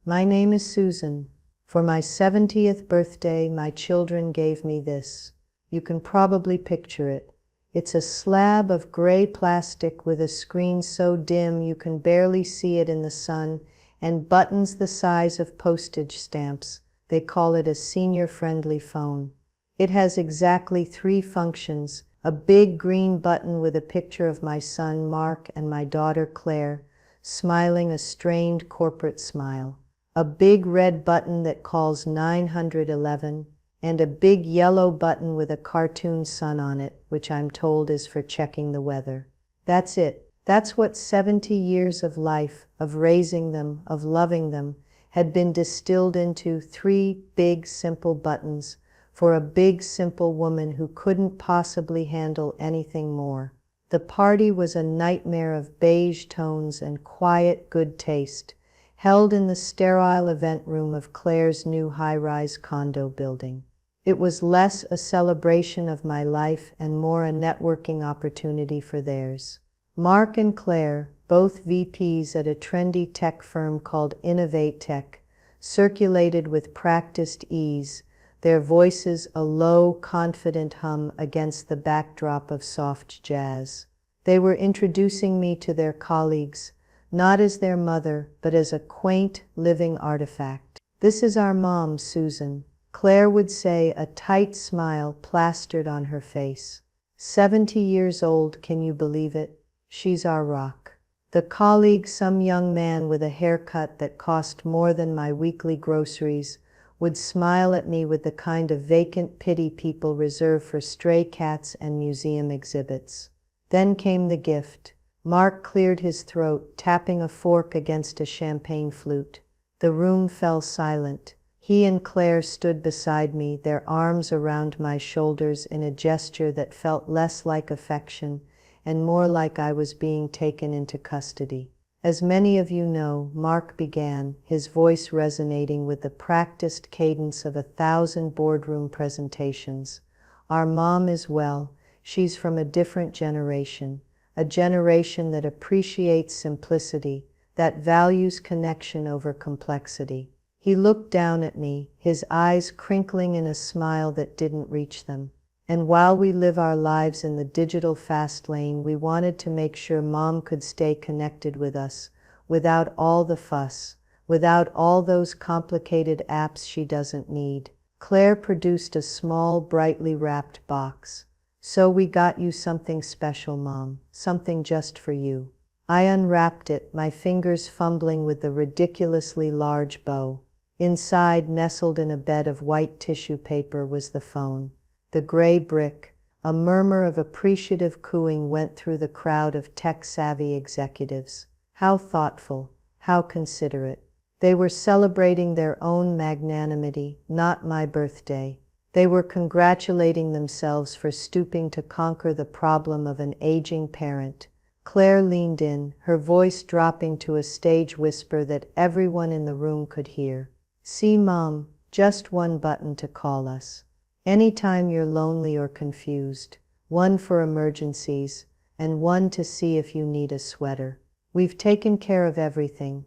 My name is Susan. For my 70th birthday, my children gave me this. You can probably picture it. It's a slab of gray plastic with a screen so dim you can barely see it in the sun, and buttons the size of postage stamps. They call it a senior-friendly phone. It has exactly 3 functions: a big green button with a picture of my son Mark and my daughter Claire, smiling a strained corporate smile; a big red button that calls 911, and a big yellow button with a cartoon sun on it, which I'm told is for checking the weather. That's it. That's what 70 years of life, of raising them, of loving them, had been distilled into 3 big, simple buttons for a big, simple woman who couldn't possibly handle anything more. The party was a nightmare of beige tones and quiet good taste, held in the sterile event room of Claire's new high-rise condo building. It was less a celebration of my life and more a networking opportunity for theirs. Mark and Claire, both VPs at a trendy tech firm called Innovate Tech, circulated with practiced ease, their voices a low, confident hum against the backdrop of soft jazz. They were introducing me to their colleagues, not as their mother, but as a quaint, living artifact. "This is our mom, Susan," Claire would say, a tight smile plastered on her face. 70 years old, can you believe it? She's our rock. The colleague, some young man with a haircut that cost more than my weekly groceries, would smile at me with the kind of vacant pity people reserve for stray cats and museum exhibits. Then came the gift. Mark cleared his throat, tapping a fork against a champagne flute. The room fell silent. He and Claire stood beside me, their arms around my shoulders in a gesture that felt less like affection and more like I was being taken into custody. "As many of you know," Mark began, his voice resonating with the practiced cadence of 1,000 boardroom presentations, "our mom is well. She's from a different generation, a generation that appreciates simplicity, that values connection over complexity." He looked down at me, his eyes crinkling in a smile that didn't reach them. "And while we live our lives in the digital fast lane, we wanted to make sure Mom could stay connected with us, without all the fuss, without all those complicated apps she doesn't need." Claire produced a small, brightly wrapped box. "So we got you something special, Mom, something just for you." I unwrapped it, my fingers fumbling with the ridiculously large bow. Inside, nestled in a bed of white tissue paper, was the phone. The gray brick. A murmur of appreciative cooing went through the crowd of tech-savvy executives. How thoughtful, how considerate. They were celebrating their own magnanimity, not my birthday. They were congratulating themselves for stooping to conquer the problem of an aging parent. Claire leaned in, her voice dropping to a stage whisper that everyone in the room could hear. "See, Mom, just one button to call us. Anytime you're lonely or confused, one for emergencies, and one to see if you need a sweater. We've taken care of everything."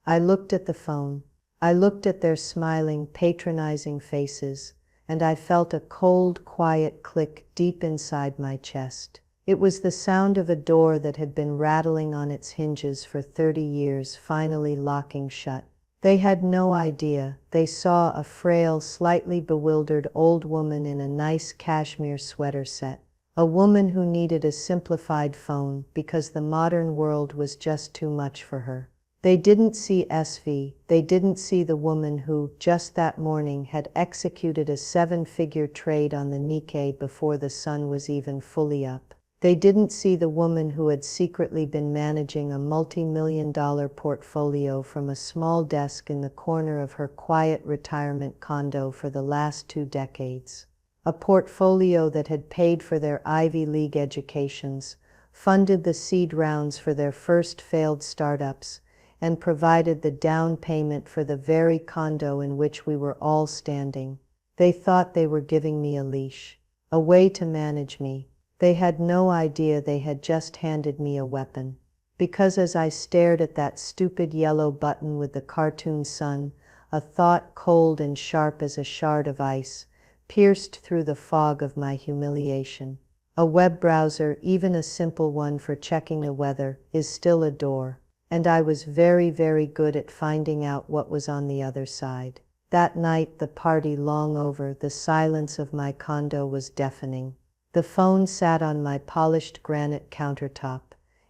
I looked at the phone. I looked at their smiling, patronizing faces, and I felt a cold, quiet click deep inside my chest. It was the sound of a door that had been rattling on its hinges for 30 years, finally locking shut. They had no idea. They saw a frail, slightly bewildered old woman in a nice cashmere sweater set. A woman who needed a simplified phone because the modern world was just too much for her. They didn't see SV. They didn't see the woman who, just that morning, had executed a 7-figure trade on the Nikkei before the sun was even fully up. They didn't see the woman who had secretly been managing a multi-million-dollar portfolio from a small desk in the corner of her quiet retirement condo for the last 2 decades. A portfolio that had paid for their Ivy League educations, funded the seed rounds for their first failed startups, and provided the down payment for the very condo in which we were all standing. They thought they were giving me a leash, a way to manage me. They had no idea they had just handed me a weapon. Because as I stared at that stupid yellow button with the cartoon sun, a thought cold and sharp as a shard of ice pierced through the fog of my humiliation. A web browser, even a simple one for checking the weather, is still a door. And I was very, very good at finding out what was on the other side. That night, the party long over, the silence of my condo was deafening. The phone sat on my polished granite countertop,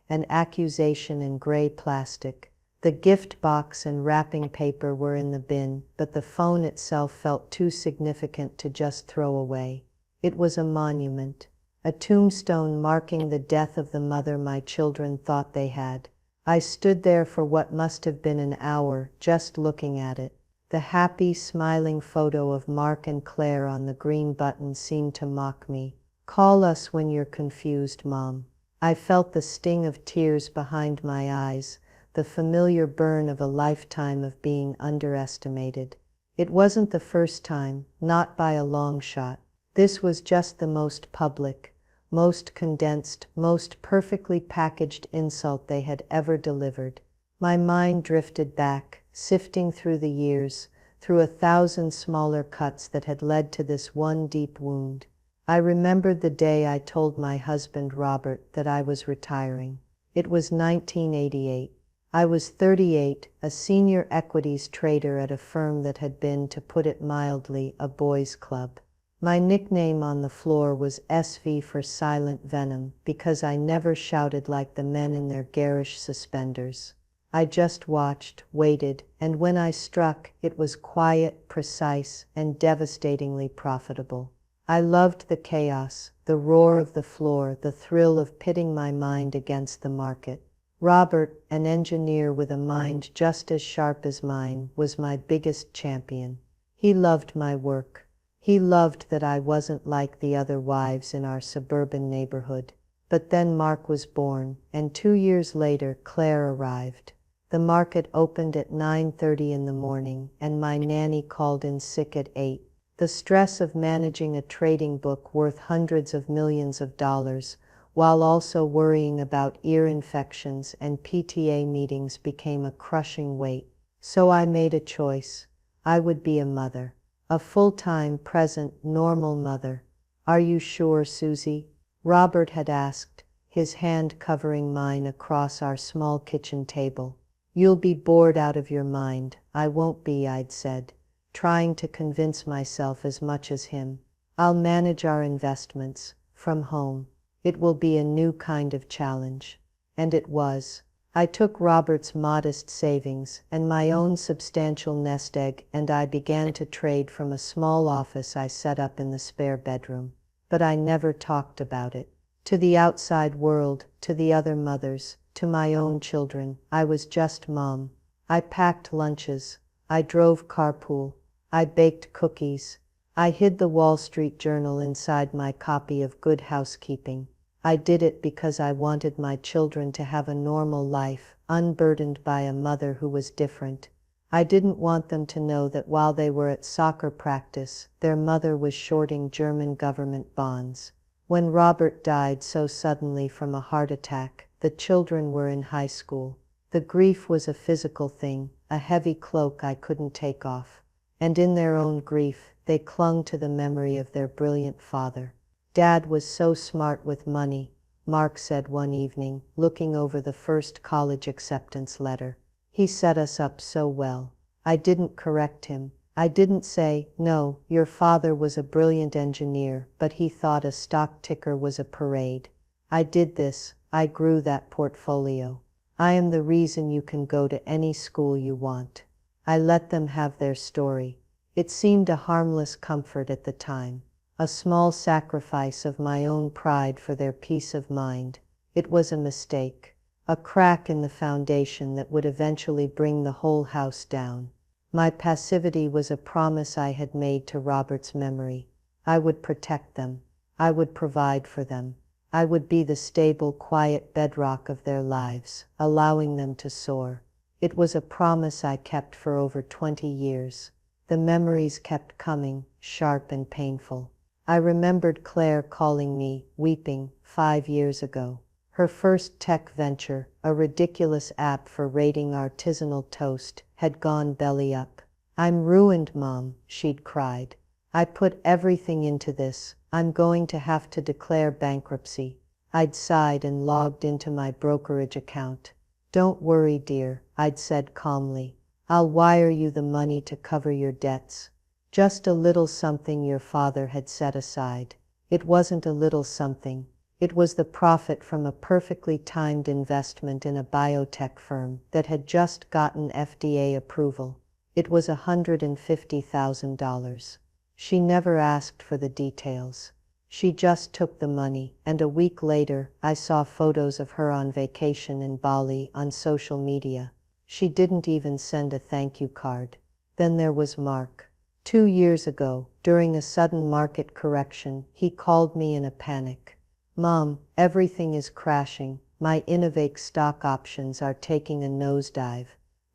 an accusation in gray plastic. The gift box and wrapping paper were in the bin, but the phone itself felt too significant to just throw away. It was a monument, a tombstone marking the death of the mother my children thought they had. I stood there for what must have been an hour, just looking at it. The happy, smiling photo of Mark and Claire on the green button seemed to mock me. "Call us when you're confused, Mom." I felt the sting of tears behind my eyes, the familiar burn of a lifetime of being underestimated. It wasn't the first time, not by a long shot. This was just the most public, most condensed, most perfectly packaged insult they had ever delivered. My mind drifted back, sifting through the years, through 1,000 smaller cuts that had led to this one deep wound. I remembered the day I told my husband Robert that I was retiring. It was 1988. I was 38, a senior equities trader at a firm that had been, to put it mildly, a boys' club. My nickname on the floor was SV for Silent Venom, because I never shouted like the men in their garish suspenders. I just watched, waited, and when I struck, it was quiet, precise, and devastatingly profitable. I loved the chaos, the roar of the floor, the thrill of pitting my mind against the market. Robert, an engineer with a mind just as sharp as mine, was my biggest champion. He loved my work. He loved that I wasn't like the other wives in our suburban neighborhood. But then Mark was born, and 2 years later Claire arrived. The market opened at 9:30 in the morning, and my nanny called in sick at 8. The stress of managing a trading book worth hundreds of millions of dollars, while also worrying about ear infections and PTA meetings, became a crushing weight. So I made a choice. I would be a mother. A full-time, present, normal mother. "Are you sure, Susie?" Robert had asked, his hand covering mine across our small kitchen table. "You'll be bored out of your mind." "I won't be," I'd said, trying to convince myself as much as him. "I'll manage our investments from home. It will be a new kind of challenge." And it was. I took Robert's modest savings and my own substantial nest egg, and I began to trade from a small office I set up in the spare bedroom. But I never talked about it. To the outside world, to the other mothers, to my own children, I was just Mom. I packed lunches. I drove carpool. I baked cookies. I hid the Wall Street Journal inside my copy of Good Housekeeping. I did it because I wanted my children to have a normal life, unburdened by a mother who was different. I didn't want them to know that while they were at soccer practice, their mother was shorting German government bonds. When Robert died so suddenly from a heart attack, the children were in high school. The grief was a physical thing, a heavy cloak I couldn't take off. And in their own grief, they clung to the memory of their brilliant father. "Dad was so smart with money," Mark said one evening, looking over the first college acceptance letter. "He set us up so well." I didn't correct him. I didn't say, "No, your father was a brilliant engineer, but he thought a stock ticker was a parade." I did this. I grew that portfolio. I am the reason you can go to any school you want. I let them have their story. It seemed a harmless comfort at the time, a small sacrifice of my own pride for their peace of mind. It was a mistake, a crack in the foundation that would eventually bring the whole house down. My passivity was a promise I had made to Robert's memory. I would protect them. I would provide for them. I would be the stable, quiet bedrock of their lives, allowing them to soar. It was a promise I kept for over 20 years. The memories kept coming, sharp and painful. I remembered Claire calling me, weeping, 5 years ago. Her first tech venture, a ridiculous app for rating artisanal toast, had gone belly up. "I'm ruined, Mom," she'd cried. "I put everything into this. I'm going to have to declare bankruptcy." I'd sighed and logged into my brokerage account. "Don't worry, dear," I'd said calmly. "I'll wire you the money to cover your debts. Just a little something your father had set aside." It wasn't a little something. It was the profit from a perfectly timed investment in a biotech firm that had just gotten FDA approval. It was $150,000. She never asked for the details. She just took the money, and a week later, I saw photos of her on vacation in Bali on social media. She didn't even send a thank you card. Then there was Mark. 2 years ago, during a sudden market correction, he called me in a panic. "Mom, everything is crashing. My Innovate stock options are taking a nosedive.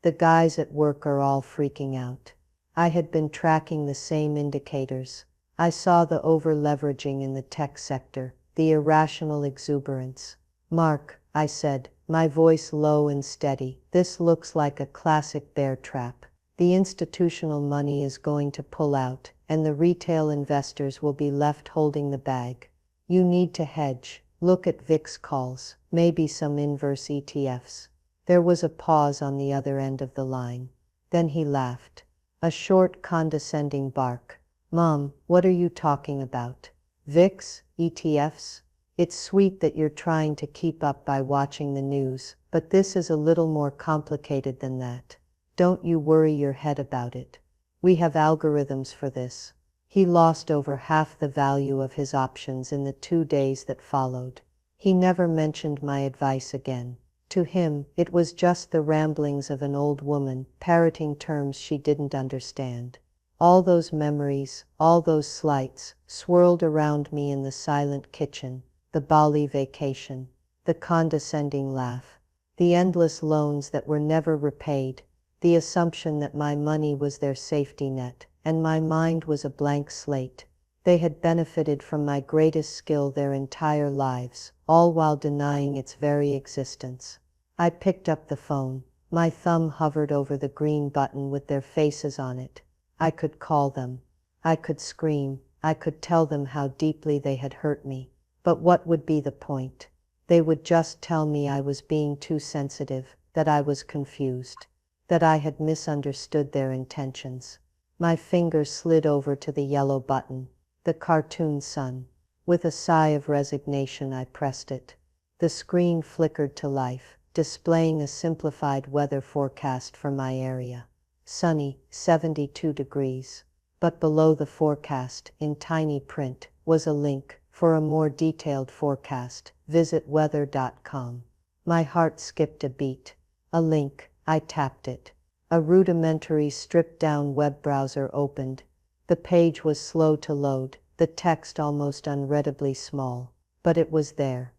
The guys at work are all freaking out." I had been tracking the same indicators. I saw the over-leveraging in the tech sector, the irrational exuberance. "Mark," I said, my voice low and steady, "this looks like a classic bear trap. The institutional money is going to pull out, and the retail investors will be left holding the bag. You need to hedge. Look at VIX calls, maybe some inverse ETFs." There was a pause on the other end of the line. Then he laughed. A short, condescending bark. "Mom, what are you talking about? VIX? ETFs? It's sweet that you're trying to keep up by watching the news, but this is a little more complicated than that. Don't you worry your head about it. We have algorithms for this." He lost over half the value of his options in the 2 days that followed. He never mentioned my advice again. To him, it was just the ramblings of an old woman, parroting terms she didn't understand. All those memories, all those slights, swirled around me in the silent kitchen. The Bali vacation, the condescending laugh, the endless loans that were never repaid, the assumption that my money was their safety net, and my mind was a blank slate. They had benefited from my greatest skill their entire lives, all while denying its very existence. I picked up the phone. My thumb hovered over the green button with their faces on it. I could call them. I could scream. I could tell them how deeply they had hurt me. But what would be the point? They would just tell me I was being too sensitive, that I was confused, that I had misunderstood their intentions. My finger slid over to the yellow button, the cartoon sun. With a sigh of resignation, I pressed it. The screen flickered to life, displaying a simplified weather forecast for my area. Sunny, 72 degrees. But below the forecast, in tiny print, was a link. For a more detailed forecast, visit weather.com. My heart skipped a beat. A link. I tapped it. A rudimentary stripped-down web browser opened. The page was slow to load, the text almost unreadably small. But it was there.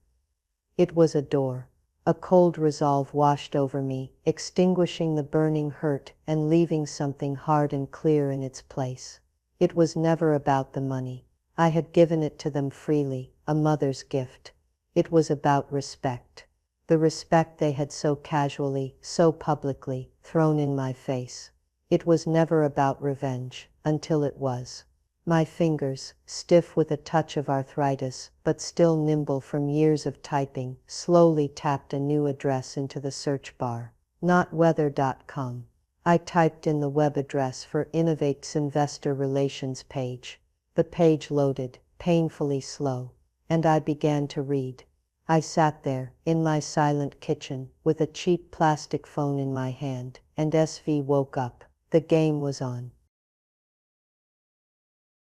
It was a door. A cold resolve washed over me, extinguishing the burning hurt and leaving something hard and clear in its place. It was never about the money. I had given it to them freely, a mother's gift. It was about respect. The respect they had so casually, so publicly, thrown in my face. It was never about revenge, until it was. My fingers, stiff with a touch of arthritis, but still nimble from years of typing, slowly tapped a new address into the search bar. Not weather.com. I typed in the web address for Innovate's investor relations page. The page loaded, painfully slow, and I began to read. I sat there, in my silent kitchen, with a cheap plastic phone in my hand, and SV woke up. The game was on.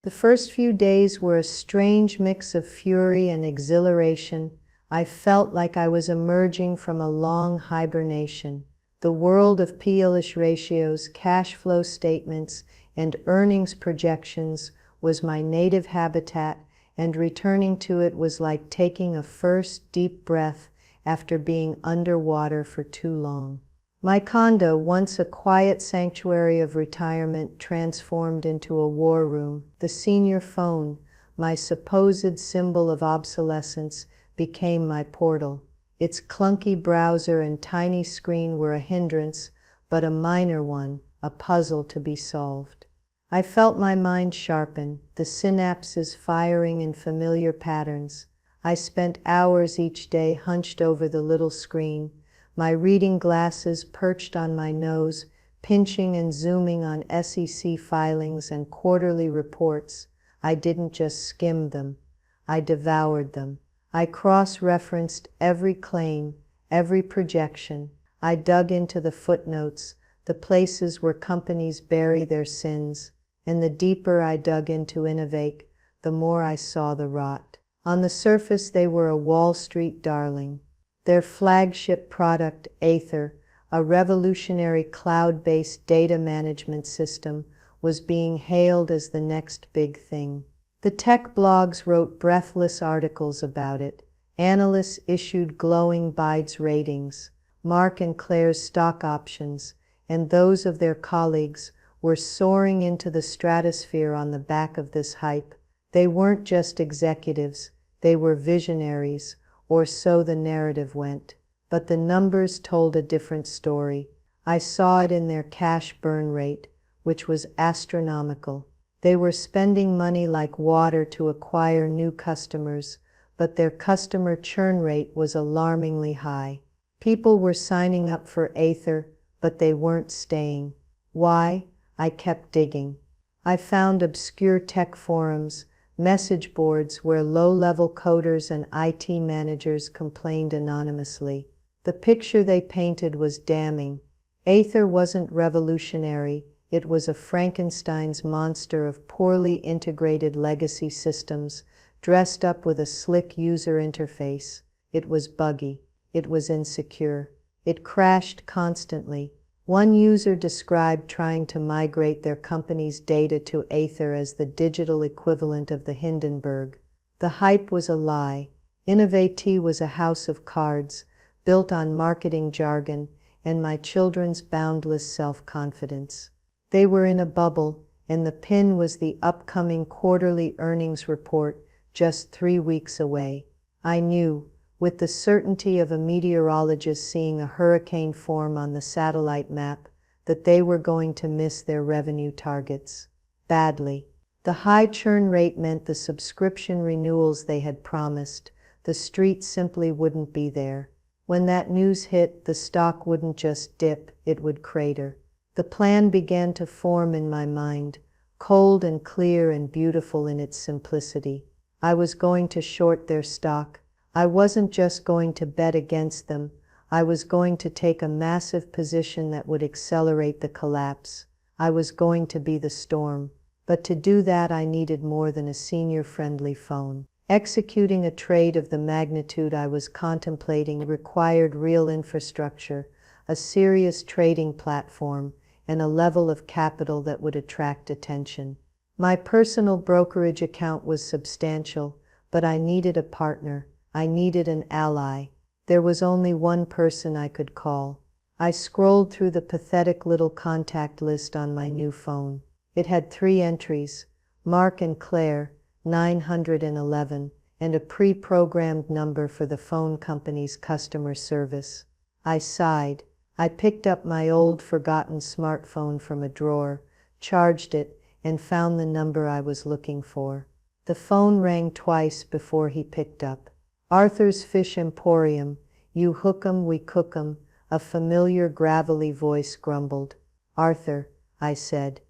The first few days were a strange mix of fury and exhilaration. I felt like I was emerging from a long hibernation. The world of P/E ratios, cash flow statements, and earnings projections was my native habitat, and returning to it was like taking a first deep breath after being underwater for too long. My condo, once a quiet sanctuary of retirement, transformed into a war room. The senior phone, my supposed symbol of obsolescence, became my portal. Its clunky browser and tiny screen were a hindrance, but a minor one, a puzzle to be solved. I felt my mind sharpen, the synapses firing in familiar patterns. I spent hours each day hunched over the little screen, my reading glasses perched on my nose, pinching and zooming on SEC filings and quarterly reports. I didn't just skim them, I devoured them. I cross-referenced every claim, every projection. I dug into the footnotes, the places where companies bury their sins, and the deeper I dug into Innovate, the more I saw the rot. On the surface, they were a Wall Street darling. Their flagship product, Aether, a revolutionary cloud-based data management system, was being hailed as the next big thing. The tech blogs wrote breathless articles about it. Analysts issued glowing bids ratings. Mark and Claire's stock options, and those of their colleagues, were soaring into the stratosphere on the back of this hype. They weren't just executives, they were visionaries, or so the narrative went. But the numbers told a different story. I saw it in their cash burn rate, which was astronomical. They were spending money like water to acquire new customers, but their customer churn rate was alarmingly high. People were signing up for Aether, but they weren't staying. Why? I kept digging. I found obscure tech forums, message boards where low-level coders and IT managers complained anonymously. The picture they painted was damning. Aether wasn't revolutionary, it was a Frankenstein's monster of poorly integrated legacy systems, dressed up with a slick user interface. It was buggy. It was insecure. It crashed constantly. One user described trying to migrate their company's data to Aether as the digital equivalent of the Hindenburg. The hype was a lie. Innovate was a house of cards, built on marketing jargon and my children's boundless self-confidence. They were in a bubble, and the pin was the upcoming quarterly earnings report, just 3 weeks away. I knew, with the certainty of a meteorologist seeing a hurricane form on the satellite map, that they were going to miss their revenue targets. Badly. The high churn rate meant the subscription renewals they had promised, the street simply wouldn't be there. When that news hit, the stock wouldn't just dip, it would crater. The plan began to form in my mind, cold and clear and beautiful in its simplicity. I was going to short their stock. I wasn't just going to bet against them, I was going to take a massive position that would accelerate the collapse. I was going to be the storm. But to do that I needed more than a senior-friendly phone. Executing a trade of the magnitude I was contemplating required real infrastructure, a serious trading platform, and a level of capital that would attract attention. My personal brokerage account was substantial, but I needed a partner. I needed an ally. There was only one person I could call. I scrolled through the pathetic little contact list on my new phone. It had 3 entries, Mark and Claire, 911, and a pre-programmed number for the phone company's customer service. I sighed. I picked up my old forgotten smartphone from a drawer, charged it, and found the number I was looking for. The phone rang twice before he picked up. Arthur's Fish Emporium, you hook 'em, we cook 'em, a familiar gravelly voice grumbled. Arthur, I said,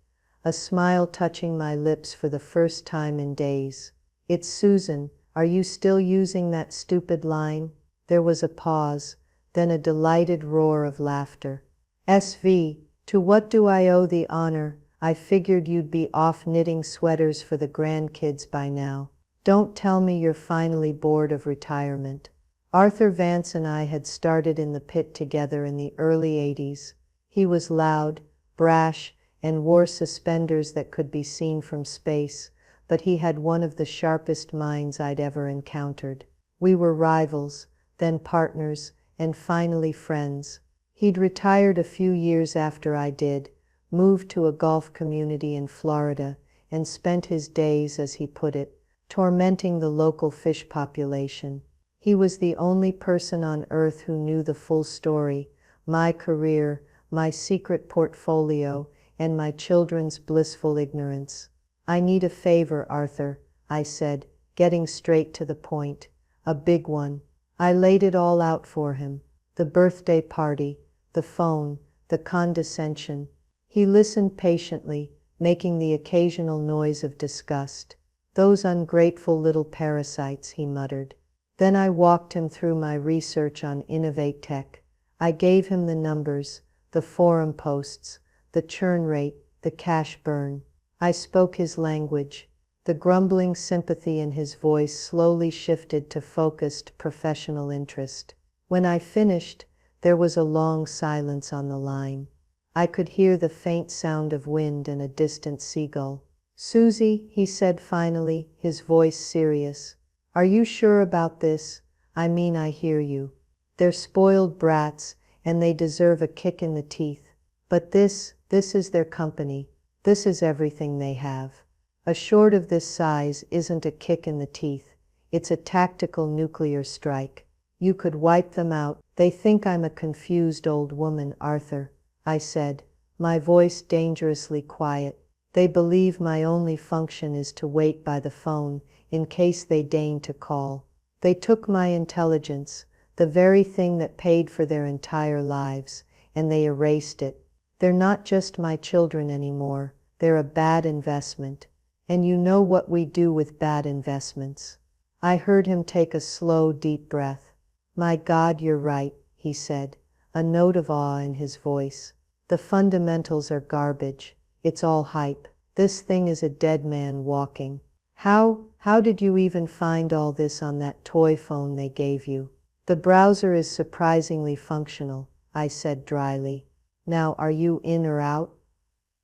a smile touching my lips for the first time in days. It's Susan, are you still using that stupid line? There was a pause, then a delighted roar of laughter. SV, to what do I owe the honor? I figured you'd be off knitting sweaters for the grandkids by now. Don't tell me you're finally bored of retirement. Arthur Vance and I had started in the pit together in the early 80s. He was loud, brash, and wore suspenders that could be seen from space, but he had one of the sharpest minds I'd ever encountered. We were rivals, then partners, and finally friends. He'd retired a few years after I did, moved to a golf community in Florida, and spent his days, as he put it, tormenting the local fish population. He was the only person on earth who knew the full story, my career, my secret portfolio, and my children's blissful ignorance. "I need a favor, Arthur," I said, getting straight to the point. "A big one." I laid it all out for him. The birthday party, the phone, the condescension. He listened patiently, making the occasional noise of disgust. "Those ungrateful little parasites," he muttered. Then I walked him through my research on Innovate Tech. I gave him the numbers, the forum posts, the churn rate, the cash burn. I spoke his language. The grumbling sympathy in his voice slowly shifted to focused professional interest. When I finished, there was a long silence on the line. I could hear the faint sound of wind and a distant seagull. "Susie," he said finally, his voice serious, "are you sure about this? I mean, I hear you. They're spoiled brats, and they deserve a kick in the teeth. But this is their company. This is everything they have. A short of this size isn't a kick in the teeth. It's a tactical nuclear strike. You could wipe them out." "They think I'm a confused old woman, Arthur," I said, my voice dangerously quiet. "They believe my only function is to wait by the phone in case they deign to call. They took my intelligence, the very thing that paid for their entire lives, and they erased it. They're not just my children anymore. They're a bad investment. And you know what we do with bad investments." I heard him take a slow, deep breath. "My God, you're right," he said, a note of awe in his voice. "The fundamentals are garbage. It's all hype. This thing is a dead man walking. How did you even find all this on that toy phone they gave you?" "The browser is surprisingly functional," I said dryly. "Now, are you in or out?"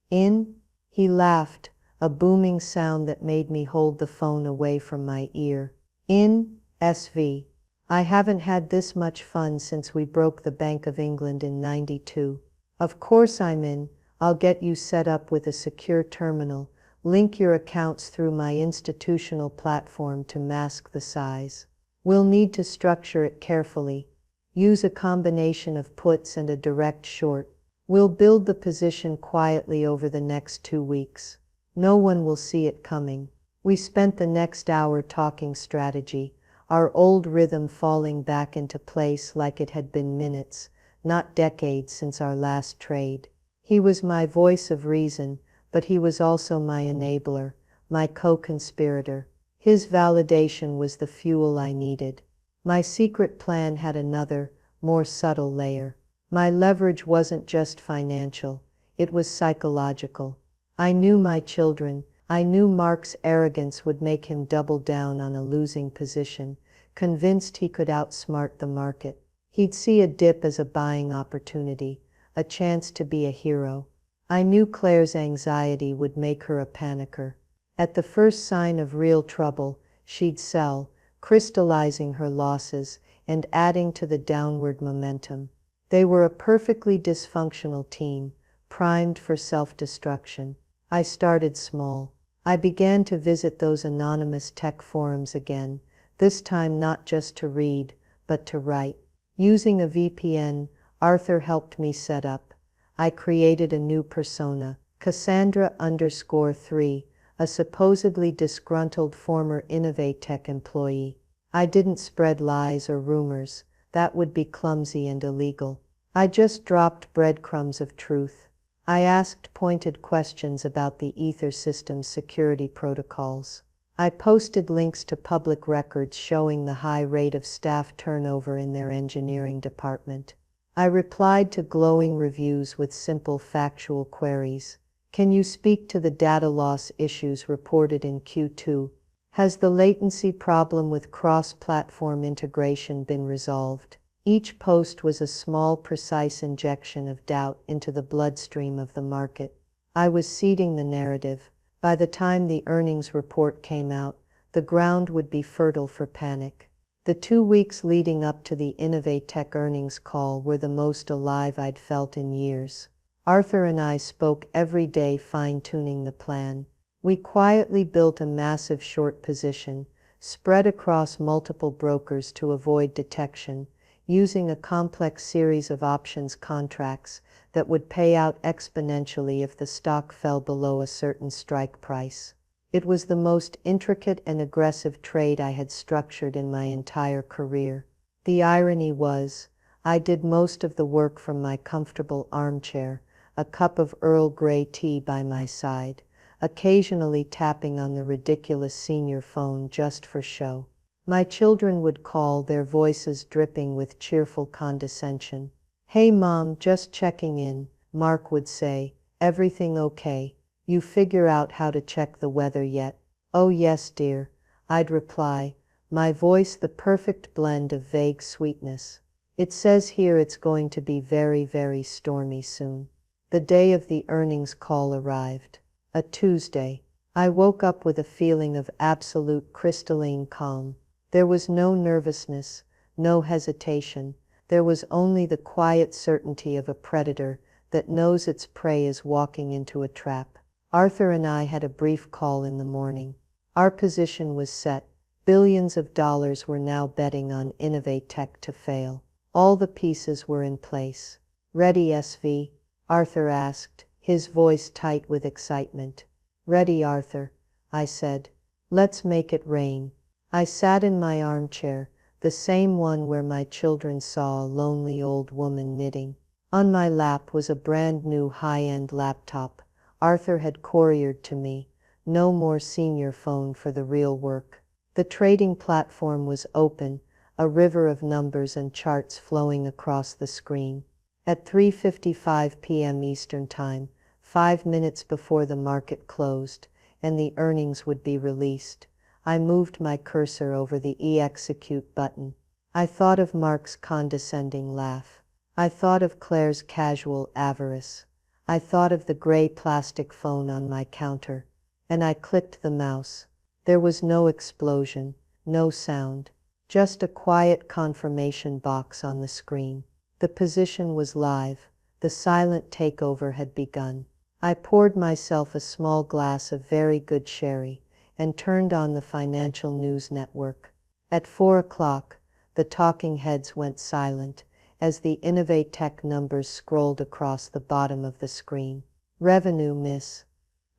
"In?" He laughed, a booming sound that made me hold the phone away from my ear. "In, SV. I haven't had this much fun since we broke the Bank of England in '92. Of course I'm in. I'll get you set up with a secure terminal, link your accounts through my institutional platform to mask the size. We'll need to structure it carefully. Use a combination of puts and a direct short. We'll build the position quietly over the next 2 weeks. No one will see it coming." We spent the next hour talking strategy, our old rhythm falling back into place like it had been minutes, not decades since our last trade. He was my voice of reason, but he was also my enabler, my co-conspirator. His validation was the fuel I needed. My secret plan had another, more subtle layer. My leverage wasn't just financial, it was psychological. I knew my children. I knew Mark's arrogance would make him double down on a losing position, convinced he could outsmart the market. He'd see a dip as a buying opportunity, a chance to be a hero. I knew Claire's anxiety would make her a panicker. At the first sign of real trouble, she'd sell, crystallizing her losses and adding to the downward momentum. They were a perfectly dysfunctional team, primed for self-destruction. I started small. I began to visit those anonymous tech forums again, this time not just to read, but to write. Using a VPN, Arthur helped me set up. I created a new persona, Cassandra_3, a supposedly disgruntled former Innovatech employee. I didn't spread lies or rumors. That would be clumsy and illegal. I just dropped breadcrumbs of truth. I asked pointed questions about the Ether system's security protocols. I posted links to public records showing the high rate of staff turnover in their engineering department. I replied to glowing reviews with simple factual queries. Can you speak to the data loss issues reported in Q2? Has the latency problem with cross-platform integration been resolved? Each post was a small, precise injection of doubt into the bloodstream of the market. I was seeding the narrative. By the time the earnings report came out, the ground would be fertile for panic. The 2 weeks leading up to the Innovatech earnings call were the most alive I'd felt in years. Arthur and I spoke every day, fine-tuning the plan. We quietly built a massive short position, spread across multiple brokers to avoid detection, using a complex series of options contracts that would pay out exponentially if the stock fell below a certain strike price. It was the most intricate and aggressive trade I had structured in my entire career. The irony was, I did most of the work from my comfortable armchair, a cup of Earl Grey tea by my side, occasionally tapping on the ridiculous senior phone just for show. My children would call, their voices dripping with cheerful condescension. "Hey Mom, just checking in," Mark would say. "Everything okay? You figure out how to check the weather yet?" "Oh yes, dear," I'd reply, my voice the perfect blend of vague sweetness. "It says here it's going to be very, very stormy soon." The day of the earnings call arrived. A Tuesday. I woke up with a feeling of absolute crystalline calm. There was no nervousness, no hesitation. There was only the quiet certainty of a predator that knows its prey is walking into a trap. Arthur and I had a brief call in the morning. Our position was set. Billions of dollars were now betting on Innovatech to fail. All the pieces were in place. "Ready, SV?" Arthur asked, his voice tight with excitement. "Ready, Arthur," I said. "Let's make it rain." I sat in my armchair, the same one where my children saw a lonely old woman knitting. On my lap was a brand new high-end laptop Arthur had couriered to me. No more senior phone for the real work. The trading platform was open, a river of numbers and charts flowing across the screen. At 3:55 p.m. Eastern Time, 5 minutes before the market closed, and the earnings would be released, I moved my cursor over the E-execute button. I thought of Mark's condescending laugh. I thought of Claire's casual avarice. I thought of the gray plastic phone on my counter, and I clicked the mouse. There was no explosion, no sound, just a quiet confirmation box on the screen. The position was live. The silent takeover had begun. I poured myself a small glass of very good sherry and turned on the financial news network. At 4 o'clock, the talking heads went silent as the Innovatech numbers scrolled across the bottom of the screen. Revenue miss.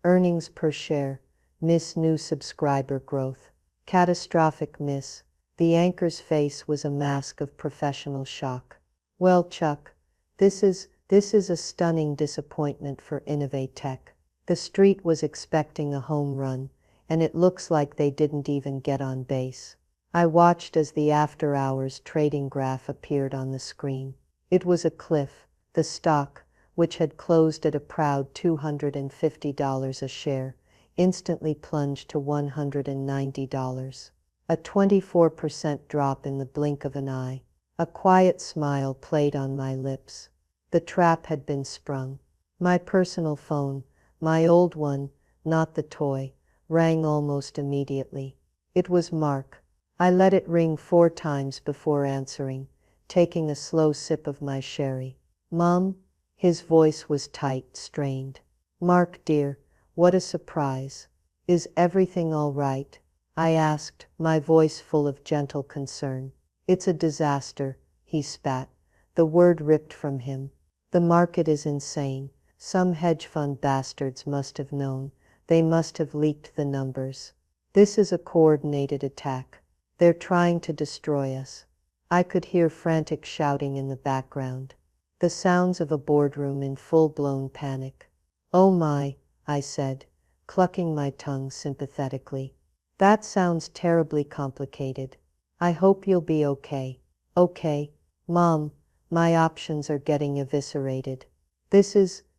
Earnings per share miss. New subscriber growth catastrophic miss. The anchor's face was a mask of professional shock. "Well, Chuck, this is a stunning disappointment for Innovatech. The street was expecting a home run, and it looks like they didn't even get on base." I watched as the after-hours trading graph appeared on the screen. It was a cliff. The stock, which had closed at a proud $250 a share, instantly plunged to $190. A 24% drop in the blink of an eye. A quiet smile played on my lips. The trap had been sprung. My personal phone, my old one, not the toy, rang almost immediately. It was Mark. I let it ring 4 times before answering, taking a slow sip of my sherry. "Mom?" His voice was tight, strained. "Mark, dear, what a surprise. Is everything all right?" I asked, my voice full of gentle concern. "It's a disaster," he spat. The word ripped from him. "The market is insane. Some hedge fund bastards must have known. They must have leaked the numbers. This is a coordinated attack. They're trying to destroy us." I could hear frantic shouting in the background. The sounds of a boardroom in full-blown panic. "Oh my," I said, clucking my tongue sympathetically. "That sounds terribly complicated. I hope you'll be okay." "Okay, Mom, my options are getting eviscerated.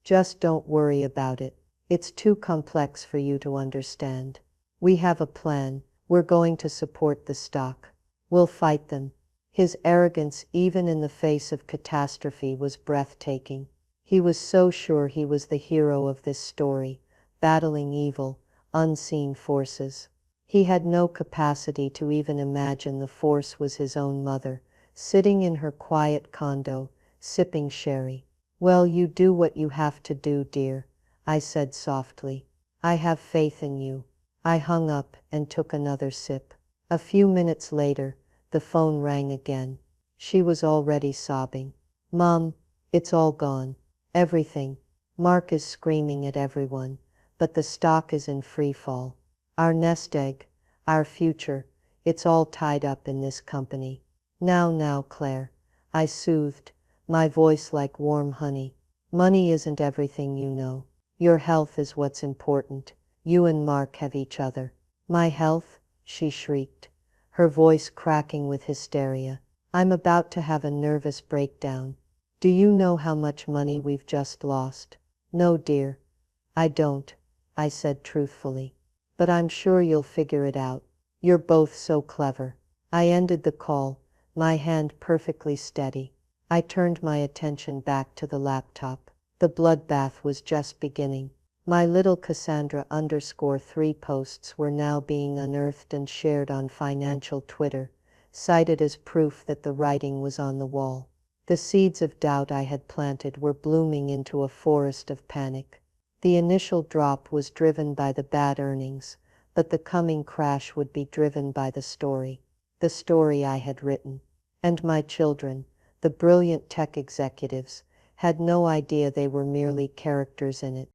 Just don't worry about it. It's too complex for you to understand. We have a plan. We're going to support the stock. We'll fight them." His arrogance, even in the face of catastrophe, was breathtaking. He was so sure he was the hero of this story, battling evil, unseen forces. He had no capacity to even imagine the force was his own mother, sitting in her quiet condo, sipping sherry. "Well, you do what you have to do, dear," I said softly. "I have faith in you." I hung up and took another sip. A few minutes later, the phone rang again. She was already sobbing. Mom, it's all gone. Everything. Mark is screaming at everyone, but the stock is in free fall. Our nest egg, our future, it's all tied up in this company. Now, Claire, I soothed, my voice like warm honey. Money isn't everything, you know. Your health is what's important. You and Mark have each other. My health? She shrieked, her voice cracking with hysteria. I'm about to have a nervous breakdown. Do you know how much money we've just lost? No, dear. I don't, I said truthfully. But I'm sure you'll figure it out. You're both so clever. I ended the call, my hand perfectly steady. I turned my attention back to the laptop. The bloodbath was just beginning. My little Cassandra _3 posts were now being unearthed and shared on financial Twitter, cited as proof that the writing was on the wall. The seeds of doubt I had planted were blooming into a forest of panic. The initial drop was driven by the bad earnings, but the coming crash would be driven by the story I had written. And my children, the brilliant tech executives, had no idea they were merely characters in it.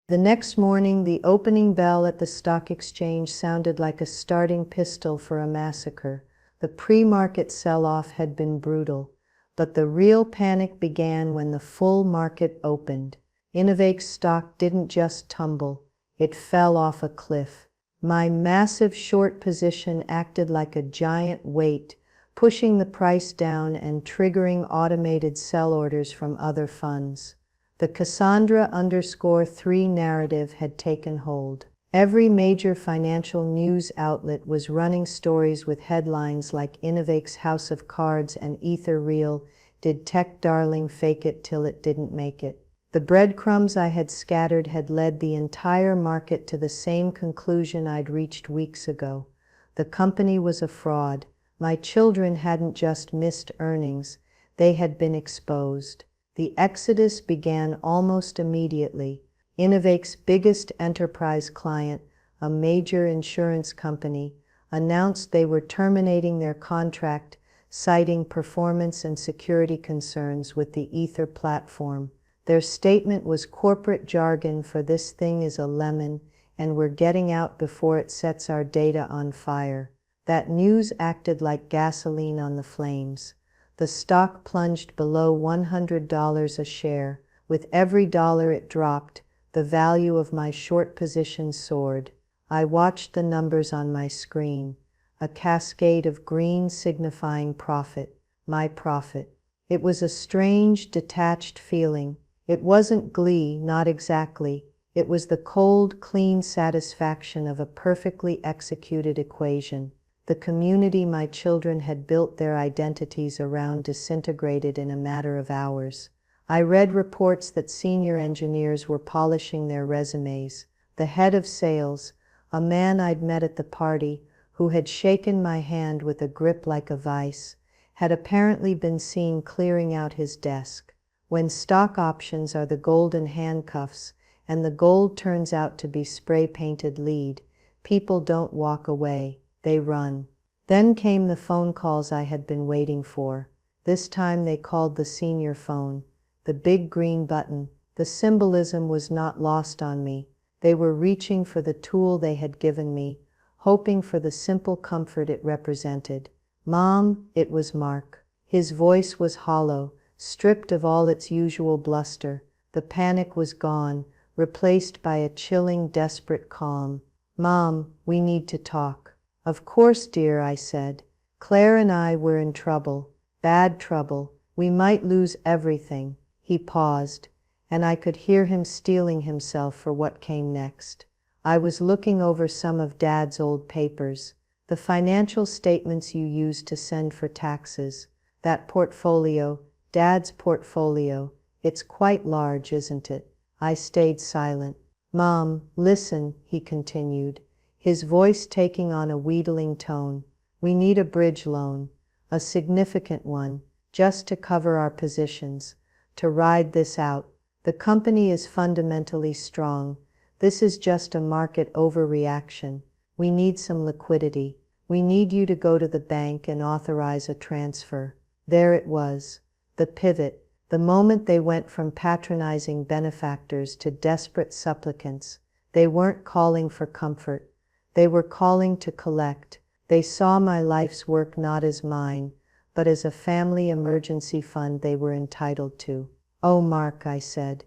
The next morning, the opening bell at the stock exchange sounded like a starting pistol for a massacre. The pre-market sell-off had been brutal, but the real panic began when the full market opened. Innovate's stock didn't just tumble, it fell off a cliff. My massive short position acted like a giant weight, pushing the price down and triggering automated sell orders from other funds. The Cassandra _3 narrative had taken hold. Every major financial news outlet was running stories with headlines like Innovate's House of Cards and Ether Real, did tech darling fake it till it didn't make it. The breadcrumbs I had scattered had led the entire market to the same conclusion I'd reached weeks ago. The company was a fraud. My children hadn't just missed earnings, they had been exposed. The exodus began almost immediately. Innovate's biggest enterprise client, a major insurance company, announced they were terminating their contract, citing performance and security concerns with the Ether platform. Their statement was corporate jargon for "this thing is a lemon, and we're getting out before it sets our data on fire." That news acted like gasoline on the flames. The stock plunged below $100 a share. With every dollar it dropped, the value of my short position soared. I watched the numbers on my screen, a cascade of green signifying profit, my profit. It was a strange, detached feeling. It wasn't glee, not exactly. It was the cold, clean satisfaction of a perfectly executed equation. The community my children had built their identities around disintegrated in a matter of hours. I read reports that senior engineers were polishing their resumes. The head of sales, a man I'd met at the party, who had shaken my hand with a grip like a vice, had apparently been seen clearing out his desk. When stock options are the golden handcuffs, and the gold turns out to be spray-painted lead, people don't walk away. They run. Then came the phone calls I had been waiting for. This time they called the senior phone. The big green button. The symbolism was not lost on me. They were reaching for the tool they had given me, hoping for the simple comfort it represented. Mom, it was Mark. His voice was hollow, stripped of all its usual bluster. The panic was gone, replaced by a chilling, desperate calm. Mom, we need to talk. Of course, dear, I said. Claire and I were in trouble. Bad trouble. We might lose everything. He paused, and I could hear him steeling himself for what came next. I was looking over some of Dad's old papers, the financial statements you used to send for taxes. That portfolio, Dad's portfolio, it's quite large, isn't it? I stayed silent. Mom, listen, he continued, his voice taking on a wheedling tone. We need a bridge loan, a significant one, just to cover our positions, to ride this out. The company is fundamentally strong. This is just a market overreaction. We need some liquidity. We need you to go to the bank and authorize a transfer. There it was. The pivot. The moment they went from patronizing benefactors to desperate supplicants. They weren't calling for comfort. They were calling to collect. They saw my life's work not as mine, but as a family emergency fund they were entitled to. "Oh, Mark," I said,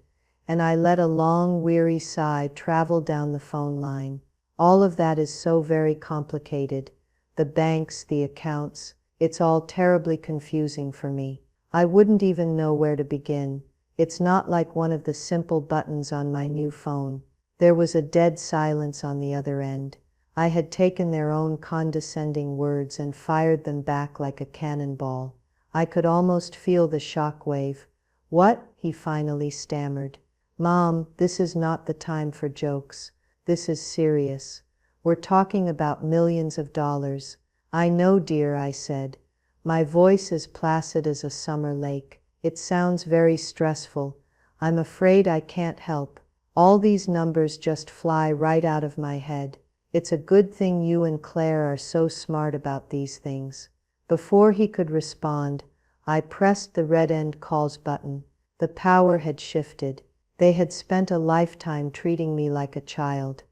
and I let a long, weary sigh travel down the phone line. "All of that is so very complicated. The banks, the accounts, it's all terribly confusing for me. I wouldn't even know where to begin. It's not like one of the simple buttons on my new phone." There was a dead silence on the other end. I had taken their own condescending words and fired them back like a cannonball. I could almost feel the shock wave. "What?" he finally stammered. "Mom, this is not the time for jokes. This is serious. We're talking about millions of dollars." "I know, dear," I said, my voice as placid as a summer lake. "It sounds very stressful. I'm afraid I can't help. All these numbers just fly right out of my head. It's a good thing you and Claire are so smart about these things." Before he could respond, I pressed the red end calls button. The power had shifted. They had spent a lifetime treating me like a child,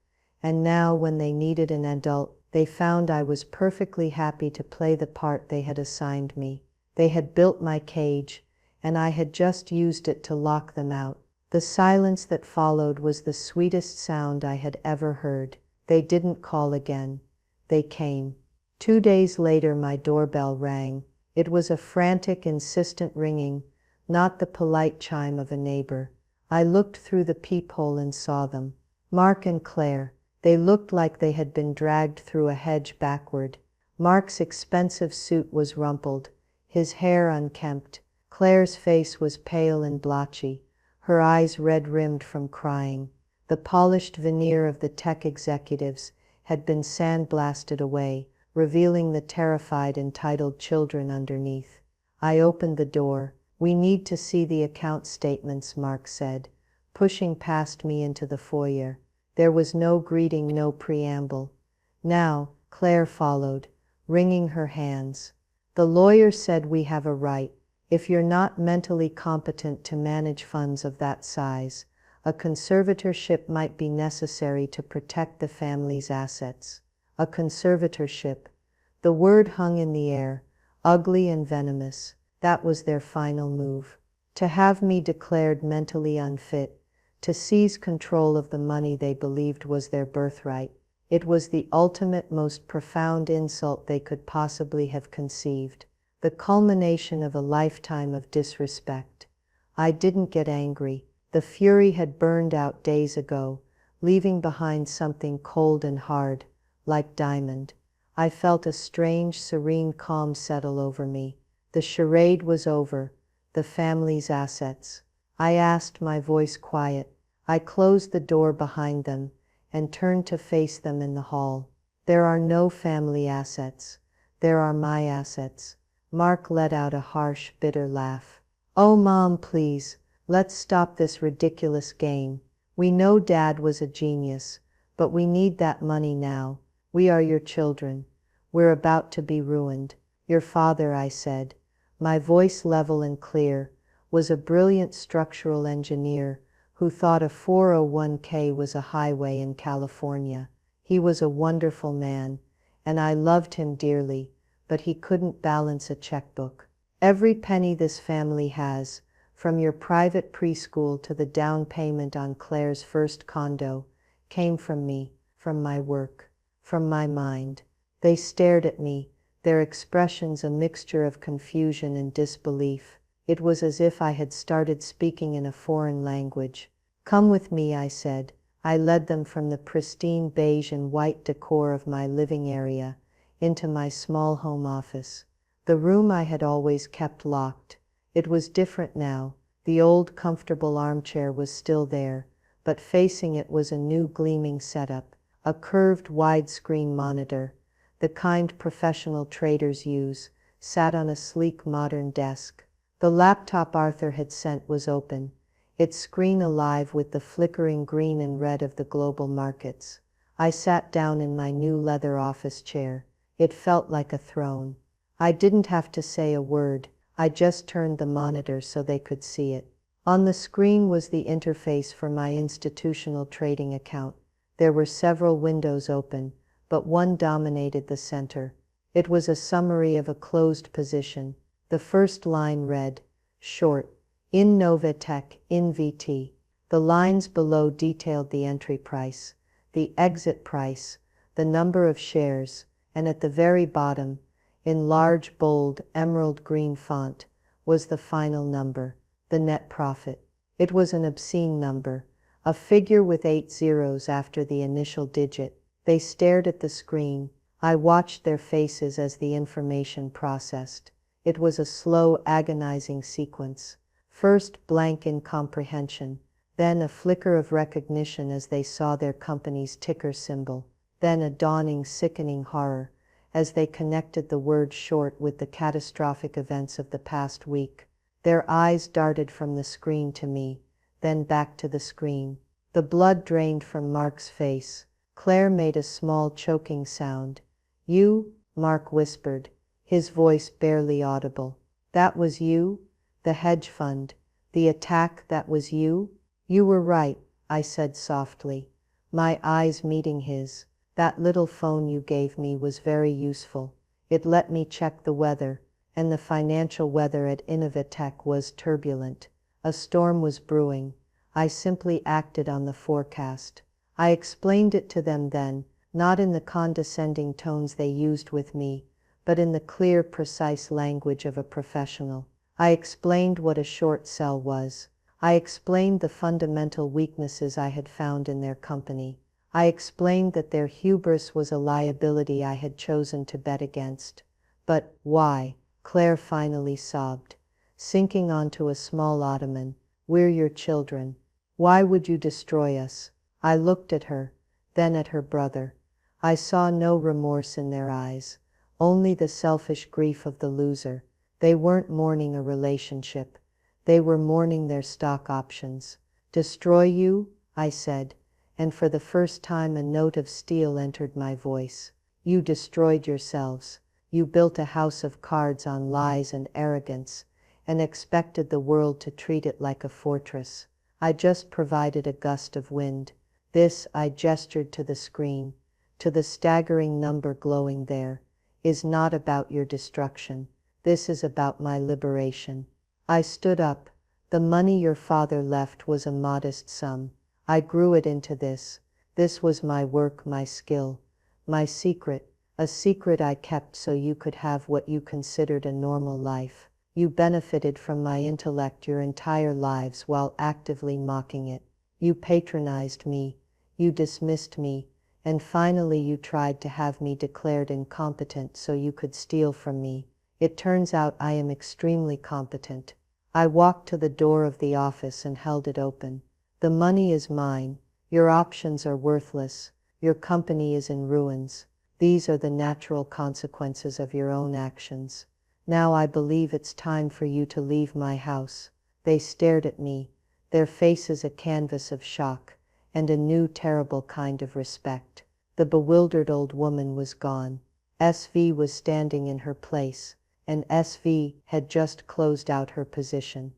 and now when they needed an adult, they found I was perfectly happy to play the part they had assigned me. They had built my cage, and I had just used it to lock them out. The silence that followed was the sweetest sound I had ever heard. They didn't call again. They came. 2 days later my doorbell rang. It was a frantic, insistent ringing, not the polite chime of a neighbor. I looked through the peephole and saw them. Mark and Claire. They looked like they had been dragged through a hedge backward. Mark's expensive suit was rumpled, his hair unkempt. Claire's face was pale and blotchy, her eyes red-rimmed from crying. The polished veneer of the tech executives had been sandblasted away, revealing the terrified, entitled children underneath. I opened the door. "We need to see the account statements," Mark said, pushing past me into the foyer. There was no greeting, no preamble. "Now," Claire followed, wringing her hands. "The lawyer said we have a right. If you're not mentally competent to manage funds of that size, a conservatorship might be necessary to protect the family's assets." A conservatorship. The word hung in the air, ugly and venomous. That was their final move. To have me declared mentally unfit, to seize control of the money they believed was their birthright. It was the ultimate, most profound insult they could possibly have conceived, the culmination of a lifetime of disrespect. I didn't get angry. The fury had burned out days ago, leaving behind something cold and hard, like diamond. I felt a strange, serene calm settle over me. The charade was over, the family's assets. I asked, my voice quiet. I closed the door behind them and turned to face them in the hall. "There are no family assets. There are my assets." Mark let out a harsh, bitter laugh. "Oh, Mom, please. Let's stop this ridiculous game. We know Dad was a genius, but we need that money now. We are your children. We're about to be ruined." "Your father," I said, my voice level and clear, "was a brilliant structural engineer who thought a 401k was a highway in California. He was a wonderful man, and I loved him dearly, but he couldn't balance a checkbook. Every penny this family has, from your private preschool to the down payment on Claire's first condo, came from me, from my work, from my mind." They stared at me, their expressions a mixture of confusion and disbelief. It was as if I had started speaking in a foreign language. "Come with me," I said. I led them from the pristine beige and white decor of my living area into my small home office. The room I had always kept locked. It was different now. The old comfortable armchair was still there, but facing it was a new gleaming setup, a curved widescreen monitor, the kind professional traders use, sat on a sleek modern desk. The laptop Arthur had sent was open, its screen alive with the flickering green and red of the global markets. I sat down in my new leather office chair. It felt like a throne. I didn't have to say a word. I just turned the monitor so they could see it. On the screen was the interface for my institutional trading account. There were several windows open, but one dominated the center. It was a summary of a closed position. The first line read, short, in Novatech, in VT. The lines below detailed the entry price, the exit price, the number of shares, and at the very bottom, in large, bold, emerald green font, was the final number, the net profit. It was an obscene number, a figure with 8 zeros after the initial digit. They stared at the screen. I watched their faces as the information processed. It was a slow, agonizing sequence. First, blank incomprehension, then a flicker of recognition as they saw their company's ticker symbol, then a dawning, sickening horror as they connected the word short with the catastrophic events of the past week. Their eyes darted from the screen to me, then back to the screen. The blood drained from Mark's face. Claire made a small choking sound. You? Mark whispered, his voice barely audible. That was you? The hedge fund? The attack, that was you? You were right, I said softly, my eyes meeting his. That little phone you gave me was very useful. It let me check the weather, and the financial weather at Innovatech was turbulent. A storm was brewing. I simply acted on the forecast. I explained it to them then, not in the condescending tones they used with me, but in the clear, precise language of a professional. I explained what a short sell was. I explained the fundamental weaknesses I had found in their company. I explained that their hubris was a liability I had chosen to bet against. But why? Claire finally sobbed, sinking onto a small ottoman. We're your children. Why would you destroy us? I looked at her, then at her brother. I saw no remorse in their eyes, only the selfish grief of the loser. They weren't mourning a relationship. They were mourning their stock options. Destroy you? I said, and for the first time a note of steel entered my voice. You destroyed yourselves. You built a house of cards on lies and arrogance, and expected the world to treat it like a fortress. I just provided a gust of wind. This, I gestured to the screen, to the staggering number glowing there, is not about your destruction. This is about my liberation. I stood up. The money your father left was a modest sum. I grew it into this. This was my work, my skill, my secret, a secret I kept so you could have what you considered a normal life. You benefited from my intellect your entire lives while actively mocking it. You patronized me, you dismissed me, and finally you tried to have me declared incompetent so you could steal from me. It turns out I am extremely competent. I walked to the door of the office and held it open. The money is mine. Your options are worthless. Your company is in ruins. These are the natural consequences of your own actions. Now I believe it's time for you to leave my house. They stared at me, their faces a canvas of shock, and a new terrible kind of respect. The bewildered old woman was gone. SV was standing in her place, and SV had just closed out her position.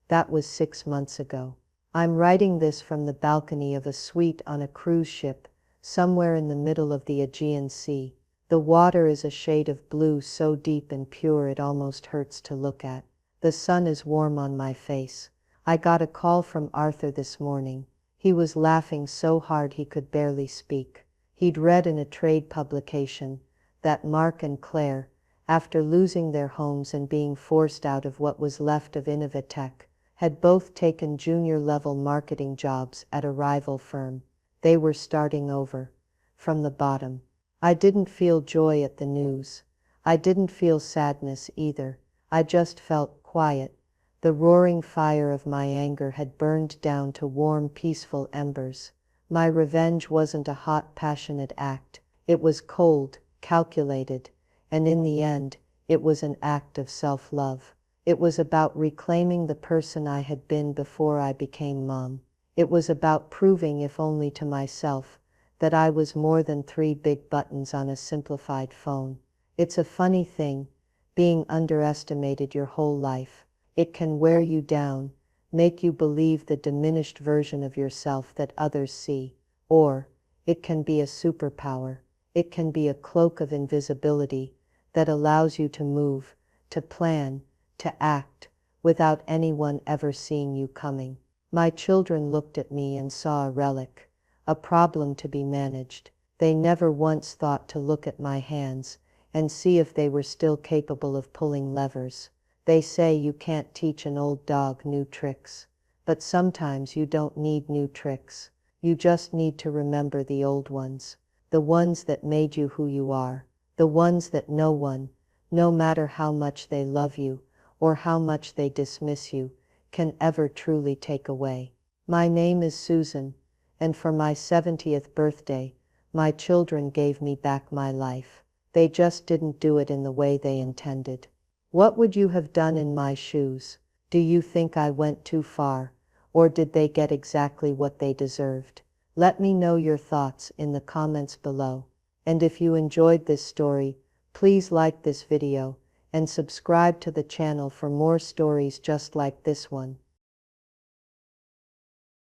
That was 6 months ago. I'm writing this from the balcony of a suite on a cruise ship, somewhere in the middle of the Aegean Sea. The water is a shade of blue so deep and pure it almost hurts to look at. The sun is warm on my face. I got a call from Arthur this morning. He was laughing so hard he could barely speak. He'd read in a trade publication that Mark and Claire, after losing their homes and being forced out of what was left of Innovatech, had both taken junior-level marketing jobs at a rival firm. They were starting over, from the bottom. I didn't feel joy at the news. I didn't feel sadness either. I just felt quiet. The roaring fire of my anger had burned down to warm, peaceful embers. My revenge wasn't a hot, passionate act. It was cold, calculated, and in the end, it was an act of self-love. It was about reclaiming the person I had been before I became Mom. It was about proving, if only to myself, that I was more than 3 big buttons on a simplified phone. It's a funny thing, being underestimated your whole life. It can wear you down, make you believe the diminished version of yourself that others see. Or, it can be a superpower. It can be a cloak of invisibility that allows you to move, to plan, to act, without anyone ever seeing you coming. My children looked at me and saw a relic, a problem to be managed. They never once thought to look at my hands and see if they were still capable of pulling levers. They say you can't teach an old dog new tricks, but sometimes you don't need new tricks. You just need to remember the old ones, the ones that made you who you are, the ones that no one, no matter how much they love you or how much they dismiss you, can ever truly take away. My name is Susan, and for my 70th birthday, my children gave me back my life. They just didn't do it in the way they intended. What would you have done in my shoes? Do you think I went too far, or did they get exactly what they deserved? Let me know your thoughts in the comments below. And if you enjoyed this story, please like this video and subscribe to the channel for more stories just like this one.